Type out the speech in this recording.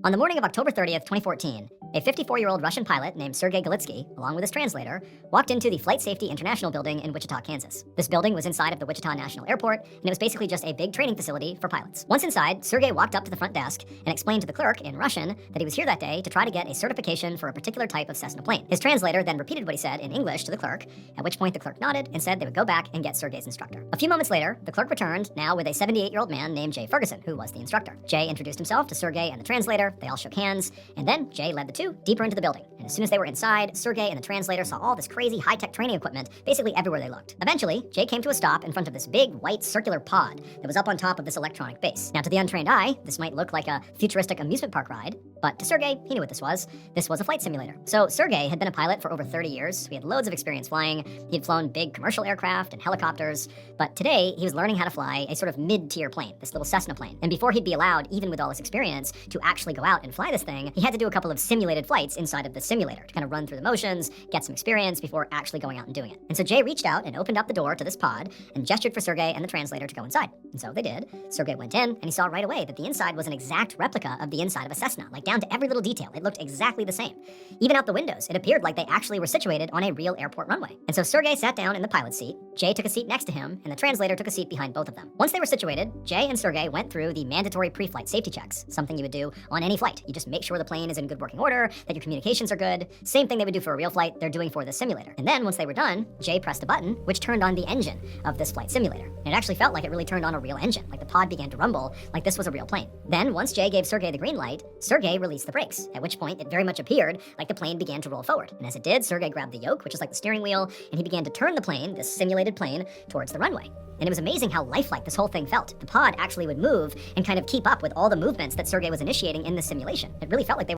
On the morning of October 30th, 2014, a 54-year-old Russian pilot named Sergei Galitsky, along with his translator, walked into the Flight Safety International building in Wichita, Kansas. This building was inside of the Wichita National Airport, and it was basically just a big training facility for pilots. Once inside, Sergei walked up to the front desk and explained to the clerk in Russian that he was here that day to try to get a certification for a particular type of Cessna plane. His translator then repeated what he said in English to the clerk, at which point the clerk nodded and said they would go back and get Sergei's instructor. A few moments later, the clerk returned, now with a 78-year-old man named Jay Ferguson, who was the instructor. Jay introduced himself to Sergei and the translator, they all shook hands, and then Jay led the two deeper into the building. And as soon as they were inside, Sergei and the translator saw all this crazy high-tech training equipment basically everywhere they looked. Eventually, Jay came to a stop in front of this big, white, circular pod that was up on top of this electronic base. Now, to the untrained eye, this might look like a futuristic amusement park ride, but to Sergei, he knew what this was. This was a flight simulator. So Sergei had been a pilot for over 30 years. He had loads of experience flying. He had flown big commercial aircraft and helicopters, but today he was learning how to fly a sort of mid-tier plane, this little Cessna plane. And before he'd be allowed, even with all this experience, to actually go out and fly this thing, he had to do a couple of simulated flights inside of the simulator to kind of run through the motions, get some experience before actually going out and doing it. And so Jay reached out and opened up the door to this pod and gestured for Sergei and the translator to go inside. And so they did. Sergei went in and he saw right away that the inside was an exact replica of the inside of a Cessna, like down to every little detail. It looked exactly the same. Even out the windows, it appeared like they actually were situated on a real airport runway. And so Sergei sat down in the pilot's seat, Jay took a seat next to him, and the translator took a seat behind both of them. Once they were situated, Jay and Sergei went through the mandatory pre-flight safety checks, something you would do on any flight. You just make sure the plane is in good working order, that your communications are good. Same thing they would do for a real flight, they're doing for the simulator. And then once they were done, Jay pressed a button, which turned on the engine of this flight simulator. And it actually felt like it really turned on a real engine, like the pod began to rumble, like this was a real plane. Then, once Jay gave Sergei the green light, Sergei released the brakes, at which point it very much appeared like the plane began to roll forward. And as it did, Sergei grabbed the yoke, which is like the steering wheel, and he began to turn the plane, this simulated plane, towards the runway. And it was amazing how lifelike this whole thing felt. The pod actually would move and kind of keep up with all the movements that Sergei was initiating in the simulation. It really felt like they